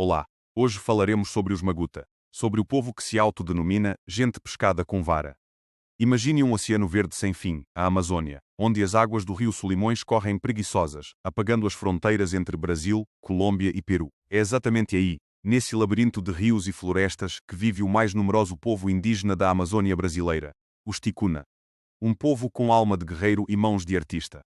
Olá, hoje falaremos sobre os Maguta, sobre o povo que se autodenomina gente pescada com vara. Imagine um oceano verde sem fim, a Amazônia, onde as águas do rio Solimões correm preguiçosas, apagando as fronteiras entre Brasil, Colômbia e Peru. É exatamente aí, nesse labirinto de rios e florestas, que vive o mais numeroso povo indígena da Amazônia brasileira, os Ticuna. Um povo com alma de guerreiro e mãos de artista.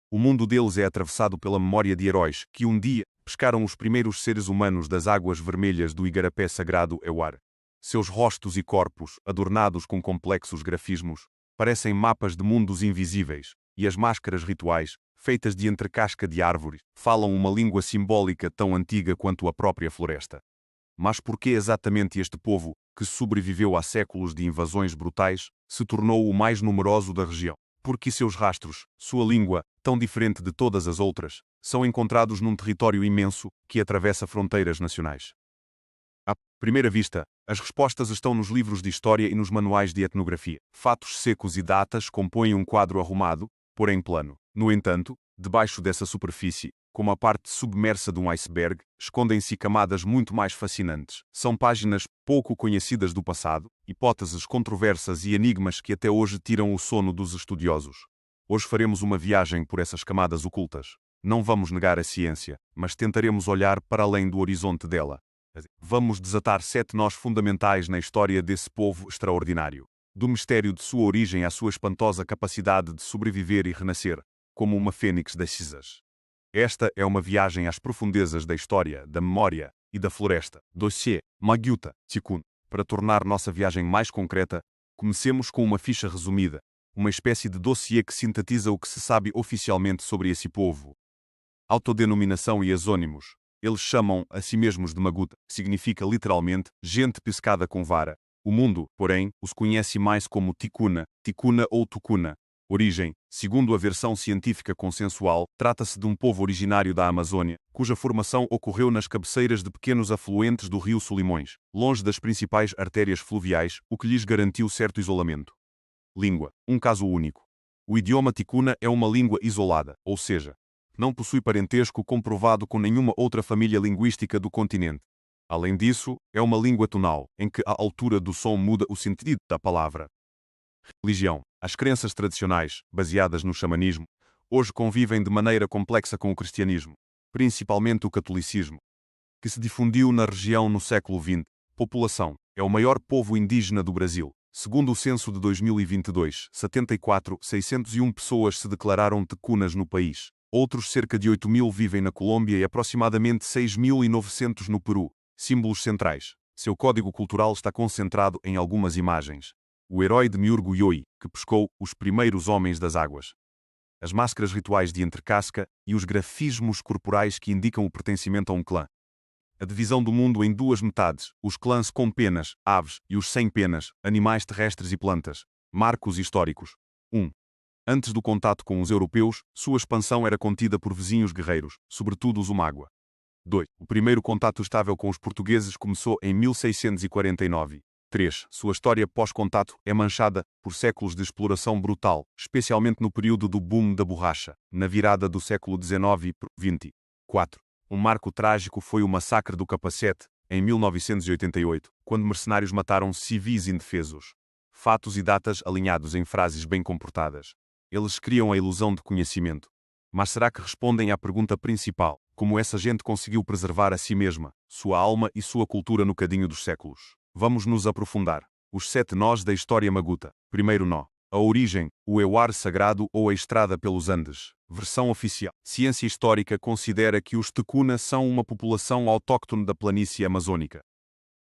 O mundo deles é atravessado pela memória de heróis que um dia pescaram os primeiros seres humanos das águas vermelhas do igarapé sagrado Euar. Seus rostos e corpos, adornados com complexos grafismos, parecem mapas de mundos invisíveis, e as máscaras rituais, feitas de entrecasca de árvores, falam uma língua simbólica tão antiga quanto a própria floresta. Mas por que exatamente este povo, que sobreviveu a séculos de invasões brutais, se tornou o mais numeroso da região? Porque seus rastros, sua língua, tão diferente de todas as outras, são encontrados num território imenso que atravessa fronteiras nacionais. À primeira vista, as respostas estão nos livros de história e nos manuais de etnografia. Fatos secos e datas compõem um quadro arrumado, porém plano. No entanto, debaixo dessa superfície, como a parte submersa de um iceberg, escondem-se camadas muito mais fascinantes. São páginas pouco conhecidas do passado, hipóteses controversas e enigmas que até hoje tiram o sono dos estudiosos. Hoje faremos uma viagem por essas camadas ocultas. Não vamos negar a ciência, mas tentaremos olhar para além do horizonte dela. Vamos desatar 7 nós fundamentais na história desse povo extraordinário. Do mistério de sua origem à sua espantosa capacidade de sobreviver e renascer, como uma fênix das cinzas. Esta é uma viagem às profundezas da história, da memória e da floresta. Dossiê Maguta Ticuna. Para tornar nossa viagem mais concreta, comecemos com uma ficha resumida, uma espécie de dossiê que sintetiza o que se sabe oficialmente sobre esse povo. Autodenominação e exônimos. Eles chamam a si mesmos de Maguta, que significa literalmente gente pescada com vara. O mundo, porém, os conhece mais como Ticuna, Ticuna ou Tucuna. Origem, segundo a versão científica consensual, trata-se de um povo originário da Amazônia, cuja formação ocorreu nas cabeceiras de pequenos afluentes do rio Solimões, longe das principais artérias fluviais, o que lhes garantiu certo isolamento. Língua, um caso único. O idioma Ticuna é uma língua isolada, ou seja, não possui parentesco comprovado com nenhuma outra família linguística do continente. Além disso, é uma língua tonal, em que a altura do som muda o sentido da palavra. Religião. As crenças tradicionais, baseadas no xamanismo, hoje convivem de maneira complexa com o cristianismo, principalmente o catolicismo, que se difundiu na região no século XX. População. É o maior povo indígena do Brasil. Segundo o censo de 2022, 74.601 pessoas se declararam ticunas no país. Outros cerca de 8.000 vivem na Colômbia e aproximadamente 6.900 no Peru. Símbolos centrais. Seu código cultural está concentrado em algumas imagens. O herói de Miurgo Yoi, que pescou os primeiros homens das águas. As máscaras rituais de entrecasca e os grafismos corporais que indicam o pertencimento a um clã. A divisão do mundo em duas metades, os clãs com penas, aves, e os sem penas, animais terrestres e plantas. Marcos históricos. 1. Antes do contato com os europeus, sua expansão era contida por vizinhos guerreiros, sobretudo os Umágua. 2. O primeiro contato estável com os portugueses começou em 1649. 3. Sua história pós-contato é manchada por séculos de exploração brutal, especialmente no período do boom da borracha, na virada do século XIX para o XX. 4. Um marco trágico foi o massacre do Capacete, em 1988, quando mercenários mataram civis indefesos. Fatos e datas alinhados em frases bem comportadas. Eles criam a ilusão de conhecimento. Mas será que respondem à pergunta principal, como essa gente conseguiu preservar a si mesma, sua alma e sua cultura no cadinho dos séculos? Vamos nos aprofundar. Os 7 nós da história Maguta. Primeiro nó. A origem, o Euar sagrado ou a estrada pelos Andes. Versão oficial. Ciência histórica considera que os Ticuna são uma população autóctone da planície amazônica.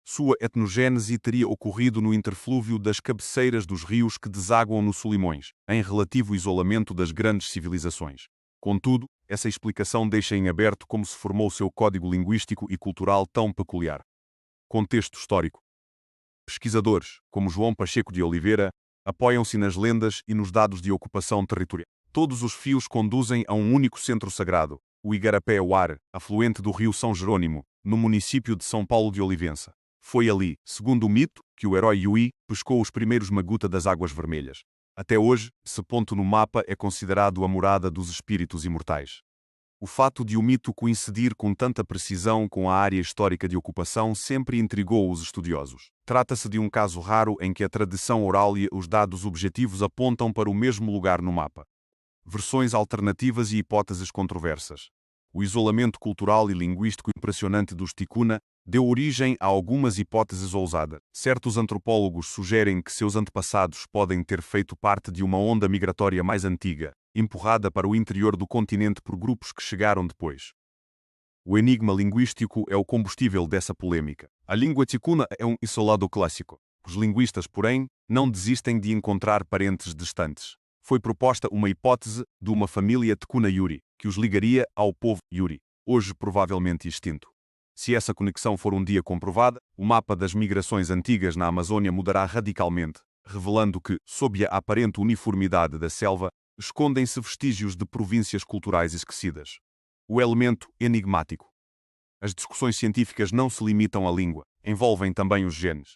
Sua etnogênese teria ocorrido no interflúvio das cabeceiras dos rios que desaguam no Solimões, em relativo isolamento das grandes civilizações. Contudo, essa explicação deixa em aberto como se formou seu código linguístico e cultural tão peculiar. Contexto histórico. Pesquisadores, como João Pacheco de Oliveira, apoiam-se nas lendas e nos dados de ocupação territorial. Todos os fios conduzem a um único centro sagrado, o Igarapé Euar, afluente do rio São Jerônimo, no município de São Paulo de Olivença. Foi ali, segundo o mito, que o herói Yui pescou os primeiros Maguta das Águas Vermelhas. Até hoje, esse ponto no mapa é considerado a morada dos espíritos imortais. O fato de o mito coincidir com tanta precisão com a área histórica de ocupação sempre intrigou os estudiosos. Trata-se de um caso raro em que a tradição oral e os dados objetivos apontam para o mesmo lugar no mapa. Versões alternativas e hipóteses controversas. O isolamento cultural e linguístico impressionante dos Ticuna deu origem a algumas hipóteses ousadas. Certos antropólogos sugerem que seus antepassados podem ter feito parte de uma onda migratória mais antiga, empurrada para o interior do continente por grupos que chegaram depois. O enigma linguístico é o combustível dessa polêmica. A língua ticuna é um isolado clássico. Os linguistas, porém, não desistem de encontrar parentes distantes. Foi proposta uma hipótese de uma família ticuna Yuri, que os ligaria ao povo Yuri, hoje provavelmente extinto. Se essa conexão for um dia comprovada, o mapa das migrações antigas na Amazônia mudará radicalmente, revelando que, sob a aparente uniformidade da selva, escondem-se vestígios de províncias culturais esquecidas. O elemento enigmático. As discussões científicas não se limitam à língua, envolvem também os genes.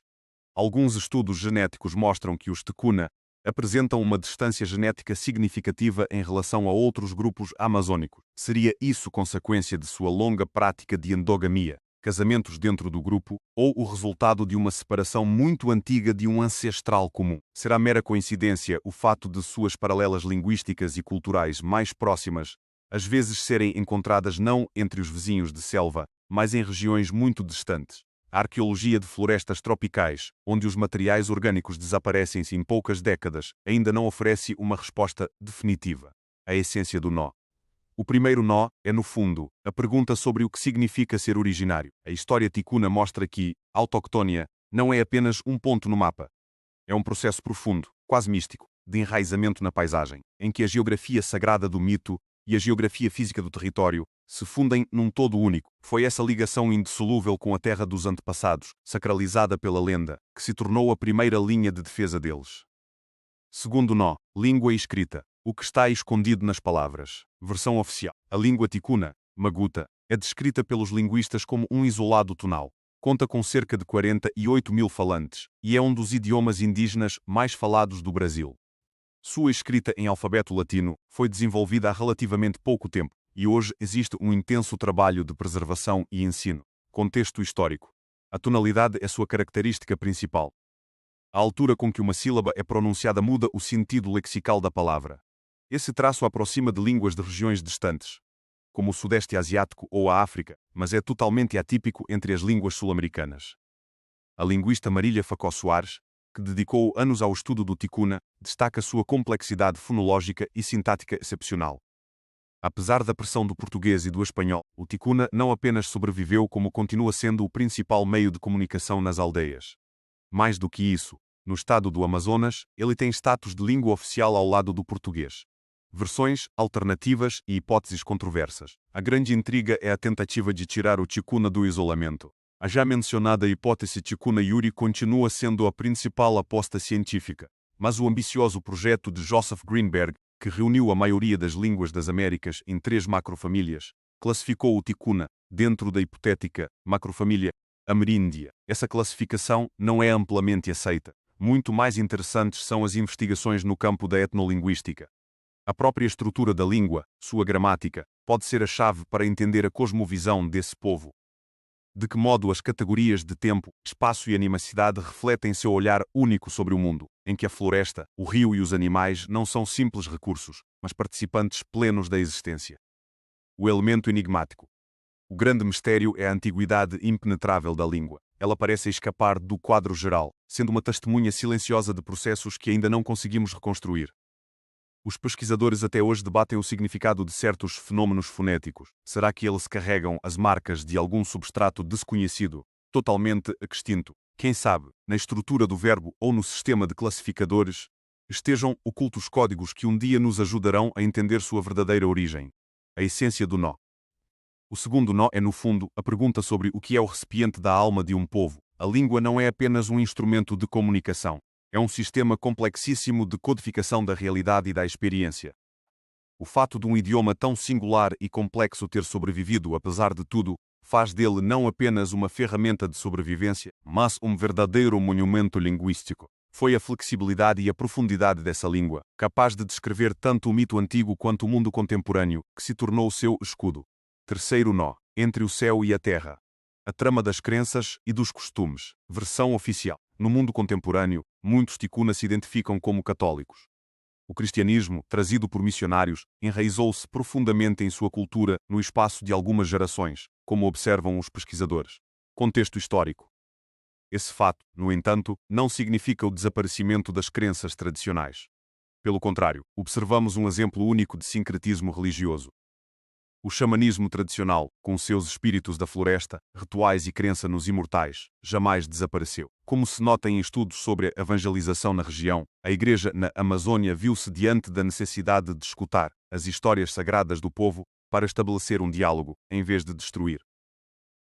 Alguns estudos genéticos mostram que os ticuna apresentam uma distância genética significativa em relação a outros grupos amazônicos. Seria isso consequência de sua longa prática de endogamia, casamentos dentro do grupo, ou o resultado de uma separação muito antiga de um ancestral comum? Será mera coincidência o fato de suas paralelas linguísticas e culturais mais próximas às vezes serem encontradas não entre os vizinhos de selva, mas em regiões muito distantes? A arqueologia de florestas tropicais, onde os materiais orgânicos desaparecem em poucas décadas, ainda não oferece uma resposta definitiva. A essência do nó. O primeiro nó é, no fundo, a pergunta sobre o que significa ser originário. A história ticuna mostra que a autoctonia não é apenas um ponto no mapa. É um processo profundo, quase místico, de enraizamento na paisagem, em que a geografia sagrada do mito e a geografia física do território se fundem num todo único. Foi essa ligação indissolúvel com a terra dos antepassados, sacralizada pela lenda, que se tornou a primeira linha de defesa deles. Segundo nó, língua e escrita. O que está escondido nas palavras. Versão oficial. A língua ticuna, maguta, é descrita pelos linguistas como um isolado tonal. Conta com cerca de 48 mil falantes e é um dos idiomas indígenas mais falados do Brasil. Sua escrita em alfabeto latino foi desenvolvida há relativamente pouco tempo, e hoje existe um intenso trabalho de preservação e ensino. Contexto histórico. A tonalidade é sua característica principal. A altura com que uma sílaba é pronunciada muda o sentido lexical da palavra. Esse traço aproxima de línguas de regiões distantes, como o Sudeste Asiático ou a África, mas é totalmente atípico entre as línguas sul-americanas. A linguista Marília Facó Soares, que dedicou anos ao estudo do ticuna, destaca sua complexidade fonológica e sintática excepcional. Apesar da pressão do português e do espanhol, o ticuna não apenas sobreviveu como continua sendo o principal meio de comunicação nas aldeias. Mais do que isso, no estado do Amazonas, ele tem status de língua oficial ao lado do português. Versões, alternativas e hipóteses controversas. A grande intriga é a tentativa de tirar o ticuna do isolamento. A já mencionada hipótese ticuna Yuri continua sendo a principal aposta científica, mas o ambicioso projeto de Joseph Greenberg, que reuniu a maioria das línguas das Américas em 3 macrofamílias, classificou o ticuna dentro da hipotética macrofamília ameríndia. Essa classificação não é amplamente aceita. Muito mais interessantes são as investigações no campo da etnolinguística. A própria estrutura da língua, sua gramática, pode ser a chave para entender a cosmovisão desse povo. De que modo as categorias de tempo, espaço e animacidade refletem seu olhar único sobre o mundo, em que a floresta, o rio e os animais não são simples recursos, mas participantes plenos da existência. O elemento enigmático. O grande mistério é a antiguidade impenetrável da língua. Ela parece escapar do quadro geral, sendo uma testemunha silenciosa de processos que ainda não conseguimos reconstruir. Os pesquisadores até hoje debatem o significado de certos fenômenos fonéticos. Será que eles carregam as marcas de algum substrato desconhecido, totalmente extinto? Quem sabe, na estrutura do verbo ou no sistema de classificadores, estejam ocultos códigos que um dia nos ajudarão a entender sua verdadeira origem. A essência do nó. O segundo nó é, no fundo, a pergunta sobre o que é o recipiente da alma de um povo. A língua não é apenas um instrumento de comunicação. É um sistema complexíssimo de codificação da realidade e da experiência. O fato de um idioma tão singular e complexo ter sobrevivido, apesar de tudo, faz dele não apenas uma ferramenta de sobrevivência, mas um verdadeiro monumento linguístico. Foi a flexibilidade e a profundidade dessa língua, capaz de descrever tanto o mito antigo quanto o mundo contemporâneo, que se tornou o seu escudo. Terceiro nó, entre o céu e a terra. A trama das crenças e dos costumes. Versão oficial. No mundo contemporâneo, muitos ticuna se identificam como católicos. O cristianismo, trazido por missionários, enraizou-se profundamente em sua cultura no espaço de algumas gerações, como observam os pesquisadores. Contexto histórico. Esse fato, no entanto, não significa o desaparecimento das crenças tradicionais. Pelo contrário, observamos um exemplo único de sincretismo religioso. O xamanismo tradicional, com seus espíritos da floresta, rituais e crença nos imortais, jamais desapareceu. Como se nota em estudos sobre a evangelização na região, a Igreja na Amazônia viu-se diante da necessidade de escutar as histórias sagradas do povo para estabelecer um diálogo, em vez de destruir.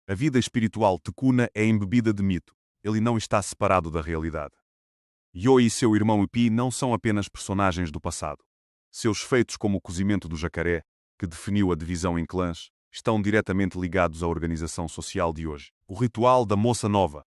A vida espiritual ticuna é embebida de mito. Ele não está separado da realidade. Yo e seu irmão Ipi não são apenas personagens do passado. Seus feitos, como o cozimento do jacaré, que definiu a divisão em clãs, estão diretamente ligados à organização social de hoje. O ritual da moça nova,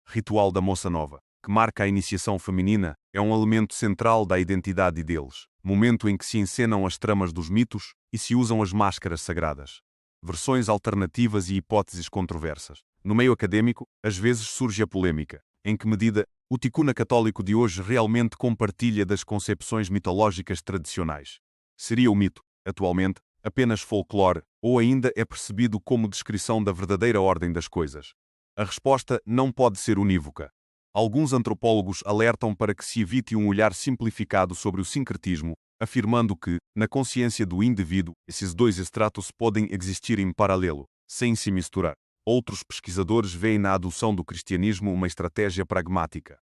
que marca a iniciação feminina, é um elemento central da identidade deles, momento em que se encenam as tramas dos mitos e se usam as máscaras sagradas. Versões alternativas e hipóteses controversas. No meio acadêmico, às vezes surge a polêmica. Em que medida o ticuna católico de hoje realmente compartilha das concepções mitológicas tradicionais? Seria o mito, atualmente, apenas folclore, ou ainda é percebido como descrição da verdadeira ordem das coisas? A resposta não pode ser unívoca. Alguns antropólogos alertam para que se evite um olhar simplificado sobre o sincretismo, afirmando que, na consciência do indivíduo, esses dois estratos podem existir em paralelo, sem se misturar. Outros pesquisadores veem na adoção do cristianismo uma estratégia pragmática.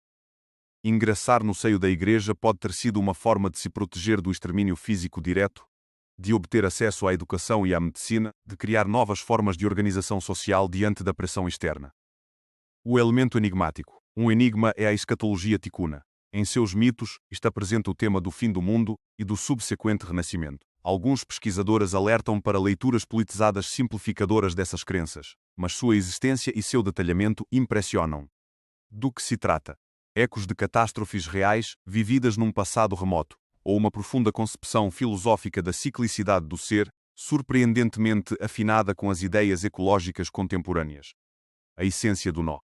Ingressar no seio da Igreja pode ter sido uma forma de se proteger do extermínio físico direto, de obter acesso à educação e à medicina, de criar novas formas de organização social diante da pressão externa. O elemento enigmático. Um enigma é a escatologia ticuna. Em seus mitos, está presente o tema do fim do mundo e do subsequente renascimento. Alguns pesquisadores alertam para leituras politizadas simplificadoras dessas crenças, mas sua existência e seu detalhamento impressionam. Do que se trata? Ecos de catástrofes reais, vividas num passado remoto, ou uma profunda concepção filosófica da ciclicidade do ser, surpreendentemente afinada com as ideias ecológicas contemporâneas. A essência do nó.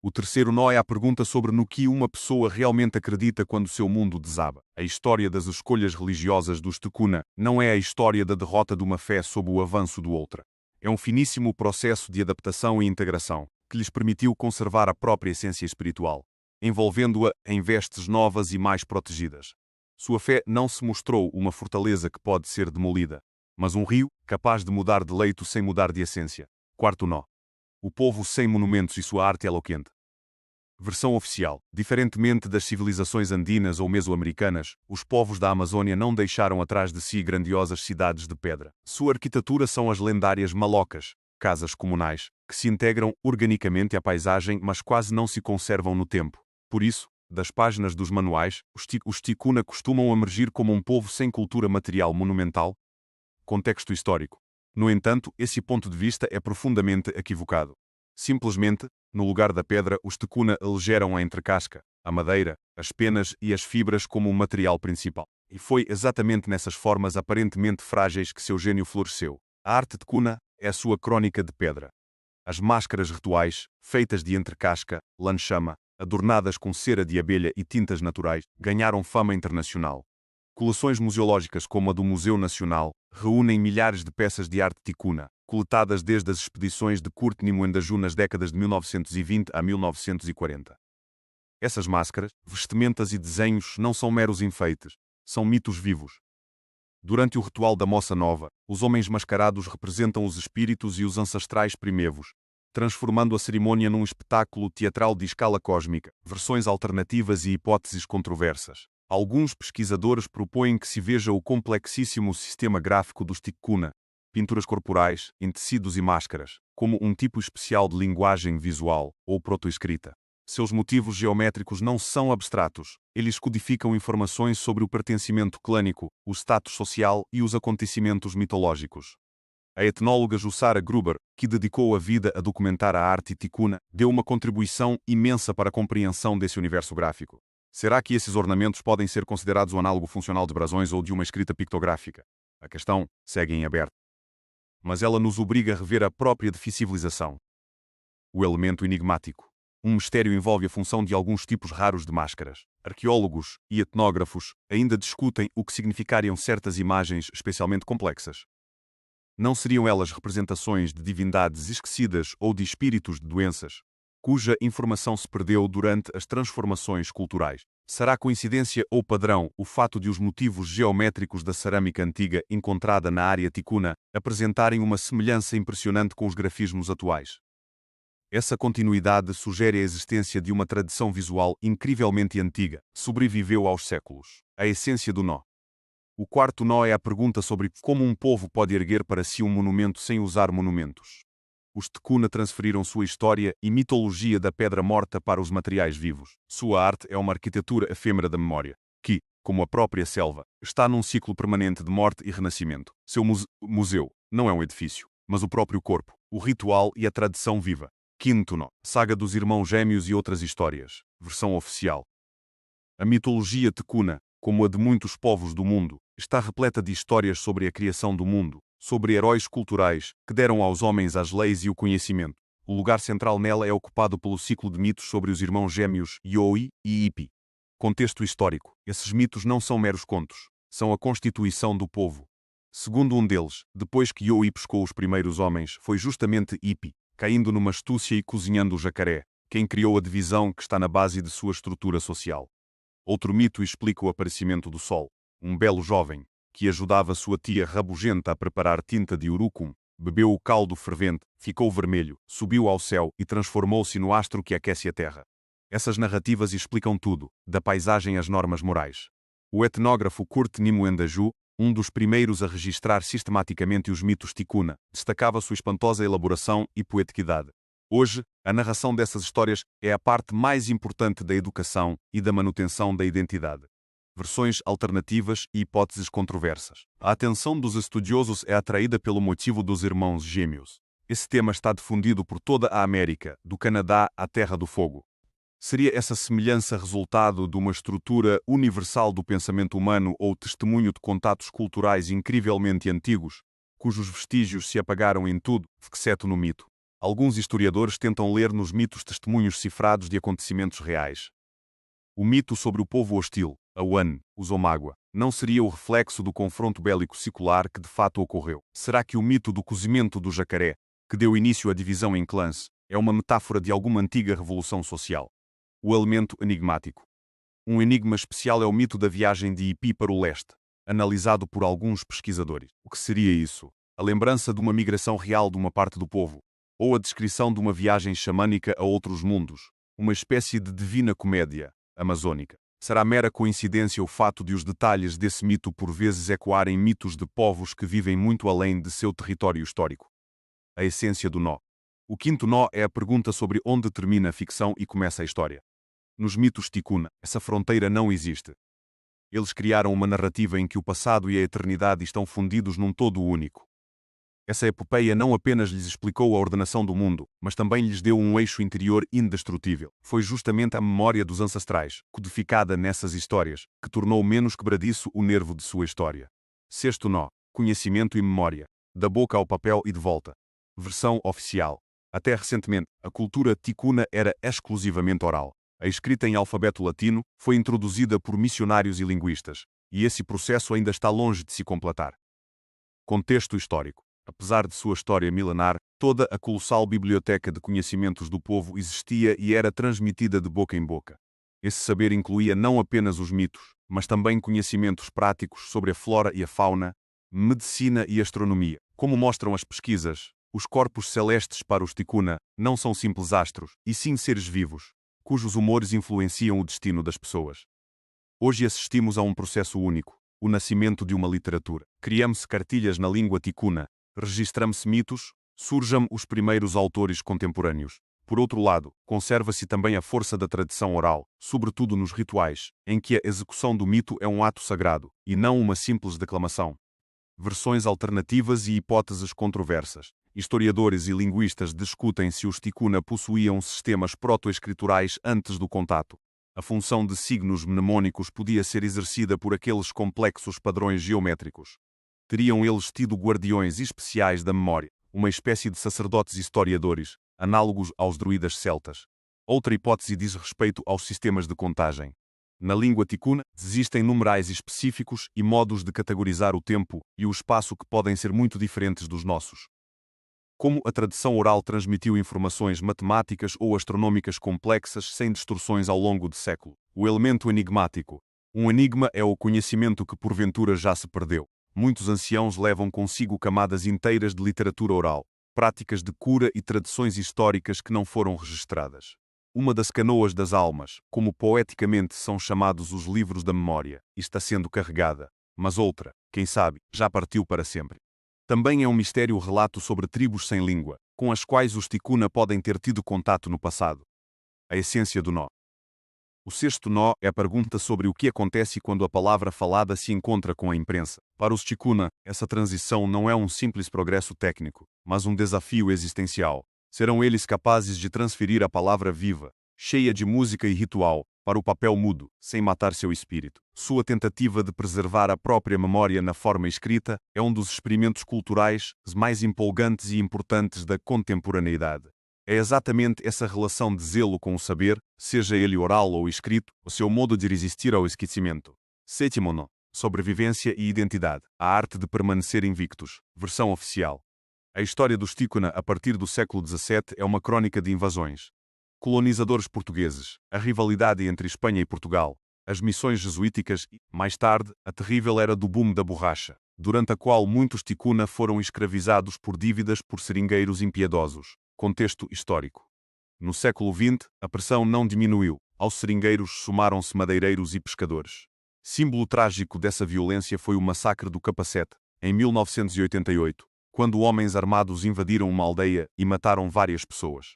O terceiro nó é a pergunta sobre no que uma pessoa realmente acredita quando seu mundo desaba. A história das escolhas religiosas dos ticuna não é a história da derrota de uma fé sob o avanço do outra. É um finíssimo processo de adaptação e integração, que lhes permitiu conservar a própria essência espiritual, envolvendo-a em vestes novas e mais protegidas. Sua fé não se mostrou uma fortaleza que pode ser demolida, mas um rio capaz de mudar de leito sem mudar de essência. Quarto nó. O povo sem monumentos e sua arte eloquente. Versão oficial. Diferentemente das civilizações andinas ou mesoamericanas, os povos da Amazônia não deixaram atrás de si grandiosas cidades de pedra. Sua arquitetura são as lendárias malocas, casas comunais, que se integram organicamente à paisagem mas quase não se conservam no tempo. Por isso, das páginas dos manuais, os ticuna costumam emergir como um povo sem cultura material monumental. Contexto histórico. No entanto, esse ponto de vista é profundamente equivocado. Simplesmente, no lugar da pedra, os ticuna elegeram a entrecasca, a madeira, as penas e as fibras como o material principal. E foi exatamente nessas formas aparentemente frágeis que seu gênio floresceu. A arte ticuna é a sua crônica de pedra. As máscaras rituais, feitas de entrecasca, lã-chama, adornadas com cera de abelha e tintas naturais, ganharam fama internacional. Coleções museológicas como a do Museu Nacional reúnem milhares de peças de arte ticuna, coletadas desde as expedições de Kurt Nimwendaju nas décadas de 1920 a 1940. Essas máscaras, vestimentas e desenhos não são meros enfeites, são mitos vivos. Durante o ritual da Moça Nova, os homens mascarados representam os espíritos e os ancestrais primevos, transformando a cerimônia num espetáculo teatral de escala cósmica, versões alternativas e hipóteses controversas. Alguns pesquisadores propõem que se veja o complexíssimo sistema gráfico dos ticuna, pinturas corporais, em tecidos e máscaras, como um tipo especial de linguagem visual ou protoescrita. Seus motivos geométricos não são abstratos, eles codificam informações sobre o pertencimento clânico, o status social e os acontecimentos mitológicos. A etnóloga Jussara Gruber, que dedicou a vida a documentar a arte ticuna, deu uma contribuição imensa para a compreensão desse universo gráfico. Será que esses ornamentos podem ser considerados um análogo funcional de brasões ou de uma escrita pictográfica? A questão segue em aberto. Mas ela nos obriga a rever a própria civilização. O elemento enigmático. Um mistério envolve a função de alguns tipos raros de máscaras. Arqueólogos e etnógrafos ainda discutem o que significariam certas imagens especialmente complexas. Não seriam elas representações de divindades esquecidas ou de espíritos de doenças, cuja informação se perdeu durante as transformações culturais? Será coincidência ou padrão o fato de os motivos geométricos da cerâmica antiga encontrada na área ticuna apresentarem uma semelhança impressionante com os grafismos atuais? Essa continuidade sugere a existência de uma tradição visual incrivelmente antiga, sobreviveu aos séculos. A essência do nó. O quarto nó é a pergunta sobre como um povo pode erguer para si um monumento sem usar monumentos. Os Ticuna transferiram sua história e mitologia da pedra morta para os materiais vivos. Sua arte é uma arquitetura efêmera da memória, que, como a própria selva, está num ciclo permanente de morte e renascimento. Seu museu não é um edifício, mas o próprio corpo, o ritual e a tradição viva. Quinto nó. Saga dos Irmãos Gêmeos e outras histórias. Versão oficial. A mitologia ticuna, como a de muitos povos do mundo, está repleta de histórias sobre a criação do mundo, sobre heróis culturais que deram aos homens as leis e o conhecimento. O lugar central nela é ocupado pelo ciclo de mitos sobre os irmãos gêmeos Yoi e Ipi. Contexto histórico. Esses mitos não são meros contos, são a constituição do povo. Segundo um deles, depois que Yoi pescou os primeiros homens, foi justamente Ipi, caindo numa astúcia e cozinhando o jacaré, quem criou a divisão que está na base de sua estrutura social. Outro mito explica o aparecimento do sol. Um belo jovem, que ajudava sua tia rabugenta a preparar tinta de urucum, bebeu o caldo fervente, ficou vermelho, subiu ao céu e transformou-se no astro que aquece a terra. Essas narrativas explicam tudo, da paisagem às normas morais. O etnógrafo Kurt Nimwendaju, um dos primeiros a registrar sistematicamente os mitos ticuna, destacava sua espantosa elaboração e poeticidade. Hoje, a narração dessas histórias é a parte mais importante da educação e da manutenção da identidade. Versões alternativas e hipóteses controversas. A atenção dos estudiosos é atraída pelo motivo dos irmãos gêmeos. Esse tema está difundido por toda a América, do Canadá à Terra do Fogo. Seria essa semelhança resultado de uma estrutura universal do pensamento humano ou testemunho de contatos culturais incrivelmente antigos, cujos vestígios se apagaram em tudo, exceto no mito? Alguns historiadores tentam ler nos mitos testemunhos cifrados de acontecimentos reais. O mito sobre o povo hostil, Awan, os Omagua, não seria o reflexo do confronto bélico secular que de fato ocorreu? Será que o mito do cozimento do jacaré, que deu início à divisão em clãs, é uma metáfora de alguma antiga revolução social? O elemento enigmático. Um enigma especial é o mito da viagem de Ipi para o leste, analisado por alguns pesquisadores. O que seria isso? A lembrança de uma migração real de uma parte do povo? Ou a descrição de uma viagem xamânica a outros mundos? Uma espécie de divina comédia amazônica? Será mera coincidência o fato de os detalhes desse mito por vezes ecoarem mitos de povos que vivem muito além de seu território histórico? A essência do nó. O quinto nó é a pergunta sobre onde termina a ficção e começa a história. Nos mitos ticuna, essa fronteira não existe. Eles criaram uma narrativa em que o passado e a eternidade estão fundidos num todo único. Essa epopeia não apenas lhes explicou a ordenação do mundo, mas também lhes deu um eixo interior indestrutível. Foi justamente a memória dos ancestrais, codificada nessas histórias, que tornou menos quebradiço o nervo de sua história. Sexto nó. Conhecimento e memória. Da boca ao papel e de volta. Versão oficial. Até recentemente, a cultura ticuna era exclusivamente oral. A escrita em alfabeto latino foi introduzida por missionários e linguistas, e esse processo ainda está longe de se completar. Contexto histórico. Apesar de sua história milenar, toda a colossal biblioteca de conhecimentos do povo existia e era transmitida de boca em boca. Esse saber incluía não apenas os mitos, mas também conhecimentos práticos sobre a flora e a fauna, medicina e astronomia. Como mostram as pesquisas, os corpos celestes para os ticuna não são simples astros, e sim seres vivos, cujos humores influenciam o destino das pessoas. Hoje assistimos a um processo único, o nascimento de uma literatura. Criamos cartilhas na língua ticuna, registramos mitos, surjam os primeiros autores contemporâneos. Por outro lado, conserva-se também a força da tradição oral, sobretudo nos rituais, em que a execução do mito é um ato sagrado, e não uma simples declamação. Versões alternativas e hipóteses controversas. Historiadores e linguistas discutem se os ticuna possuíam sistemas proto-escriturais antes do contato. A função de signos mnemônicos podia ser exercida por aqueles complexos padrões geométricos. Teriam eles tido guardiões especiais da memória, uma espécie de sacerdotes historiadores, análogos aos druidas celtas. Outra hipótese diz respeito aos sistemas de contagem. Na língua ticuna, existem numerais específicos e modos de categorizar o tempo e o espaço que podem ser muito diferentes dos nossos. Como a tradição oral transmitiu informações matemáticas ou astronômicas complexas sem distorções ao longo de séculos. O elemento enigmático. Um enigma é o conhecimento que porventura já se perdeu. Muitos anciãos levam consigo camadas inteiras de literatura oral, práticas de cura e tradições históricas que não foram registradas. Uma das canoas das almas, como poeticamente são chamados os livros da memória, está sendo carregada, mas outra, quem sabe, já partiu para sempre. Também é um mistério o relato sobre tribos sem língua, com as quais os ticuna podem ter tido contato no passado. A essência do nó. O sexto nó é a pergunta sobre o que acontece quando a palavra falada se encontra com a imprensa. Para os ticuna, essa transição não é um simples progresso técnico, mas um desafio existencial. Serão eles capazes de transferir a palavra viva, cheia de música e ritual, para o papel mudo, sem matar seu espírito? Sua tentativa de preservar a própria memória na forma escrita é um dos experimentos culturais mais empolgantes e importantes da contemporaneidade. É exatamente essa relação de zelo com o saber, seja ele oral ou escrito, o seu modo de resistir ao esquecimento. Sétimo nó. Sobrevivência e identidade. A arte de permanecer invictos. Versão oficial. A história dos ticuna a partir do século XVII é uma crônica de invasões. Colonizadores portugueses, a rivalidade entre Espanha e Portugal, as missões jesuíticas e, mais tarde, a terrível era do boom da borracha, durante a qual muitos ticuna foram escravizados por dívidas por seringueiros impiedosos. Contexto histórico. No século XX, a pressão não diminuiu. Aos seringueiros somaram-se madeireiros e pescadores. Símbolo trágico dessa violência foi o massacre do Capacete, em 1988, quando homens armados invadiram uma aldeia e mataram várias pessoas.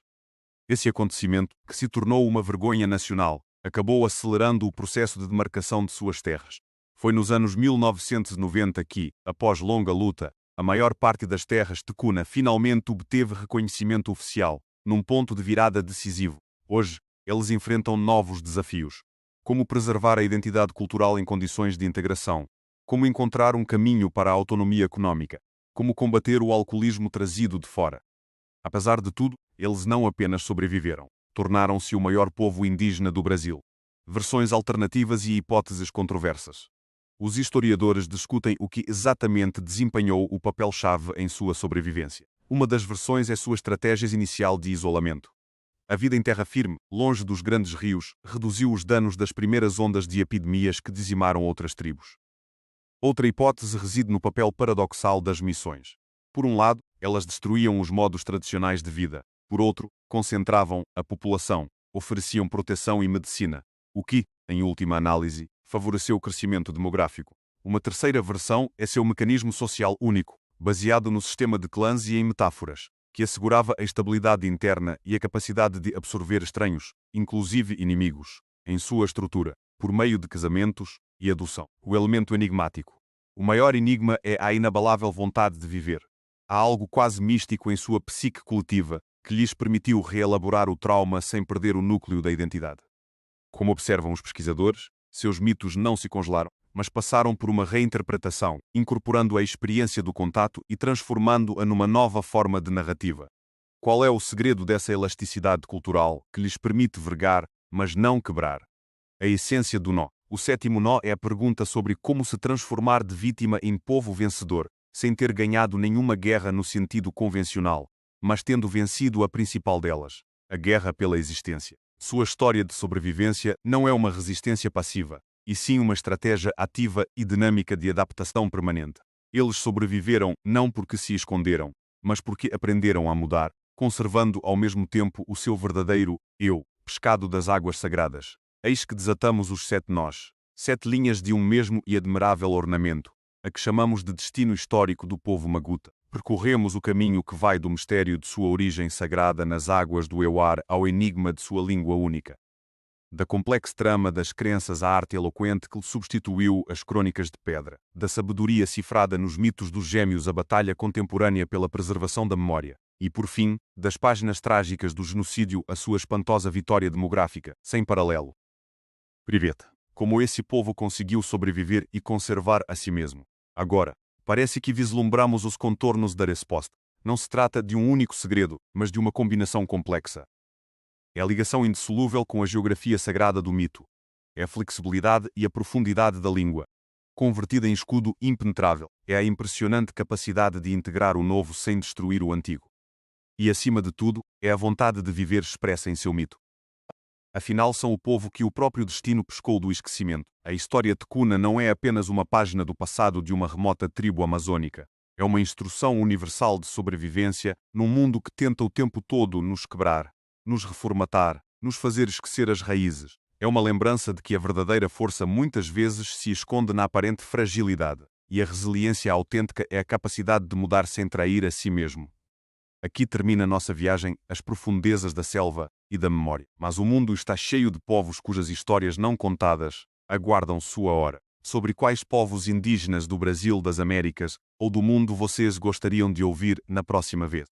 Esse acontecimento, que se tornou uma vergonha nacional, acabou acelerando o processo de demarcação de suas terras. Foi nos anos 1990 que, após longa luta, a maior parte das terras ticuna finalmente obteve reconhecimento oficial, num ponto de virada decisivo. Hoje, eles enfrentam novos desafios. Como preservar a identidade cultural em condições de integração? Como encontrar um caminho para a autonomia econômica? Como combater o alcoolismo trazido de fora? Apesar de tudo, eles não apenas sobreviveram, tornaram-se o maior povo indígena do Brasil. Versões alternativas e hipóteses controversas. Os historiadores discutem o que exatamente desempenhou o papel-chave em sua sobrevivência. Uma das versões é sua estratégia inicial de isolamento. A vida em terra firme, longe dos grandes rios, reduziu os danos das primeiras ondas de epidemias que dizimaram outras tribos. Outra hipótese reside no papel paradoxal das missões. Por um lado, elas destruíam os modos tradicionais de vida. Por outro, concentravam a população, ofereciam proteção e medicina, o que, em última análise, favoreceu o crescimento demográfico. Uma terceira versão é seu mecanismo social único, baseado no sistema de clãs e em metáforas, que assegurava a estabilidade interna e a capacidade de absorver estranhos, inclusive inimigos, em sua estrutura, por meio de casamentos e adoção. O elemento enigmático. O maior enigma é a inabalável vontade de viver. Há algo quase místico em sua psique coletiva que lhes permitiu reelaborar o trauma sem perder o núcleo da identidade. Como observam os pesquisadores, seus mitos não se congelaram, mas passaram por uma reinterpretação, incorporando a experiência do contato e transformando-a numa nova forma de narrativa. Qual é o segredo dessa elasticidade cultural que lhes permite vergar, mas não quebrar? A essência do nó. O sétimo nó é a pergunta sobre como se transformar de vítima em povo vencedor, sem ter ganhado nenhuma guerra no sentido convencional, mas tendo vencido a principal delas, a guerra pela existência. Sua história de sobrevivência não é uma resistência passiva, e sim uma estratégia ativa e dinâmica de adaptação permanente. Eles sobreviveram não porque se esconderam, mas porque aprenderam a mudar, conservando ao mesmo tempo o seu verdadeiro eu, pescado das águas sagradas. Eis que desatamos os 7 nós, 7 linhas de um mesmo e admirável ornamento, a que chamamos de destino histórico do povo maguta. Percorremos o caminho que vai do mistério de sua origem sagrada nas águas do Euar ao enigma de sua língua única. Da complexa trama das crenças à arte eloquente que lhe substituiu as crônicas de pedra, da sabedoria cifrada nos mitos dos gêmeos à batalha contemporânea pela preservação da memória, e, por fim, das páginas trágicas do genocídio à sua espantosa vitória demográfica, sem paralelo. Privet. Como esse povo conseguiu sobreviver e conservar a si mesmo. Agora, parece que vislumbramos os contornos da resposta. Não se trata de um único segredo, mas de uma combinação complexa. É a ligação indissolúvel com a geografia sagrada do mito. É a flexibilidade e a profundidade da língua, convertida em escudo impenetrável. É a impressionante capacidade de integrar o novo sem destruir o antigo. E, acima de tudo, é a vontade de viver expressa em seu mito. Afinal, são o povo que o próprio destino pescou do esquecimento. A história tecuna não é apenas uma página do passado de uma remota tribo amazônica. É uma instrução universal de sobrevivência num mundo que tenta o tempo todo nos quebrar, nos reformatar, nos fazer esquecer as raízes. É uma lembrança de que a verdadeira força muitas vezes se esconde na aparente fragilidade, e a resiliência autêntica é a capacidade de mudar sem trair a si mesmo. Aqui termina nossa viagem às profundezas da selva e da memória. Mas o mundo está cheio de povos cujas histórias não contadas aguardam sua hora. Sobre quais povos indígenas do Brasil, das Américas ou do mundo vocês gostariam de ouvir na próxima vez?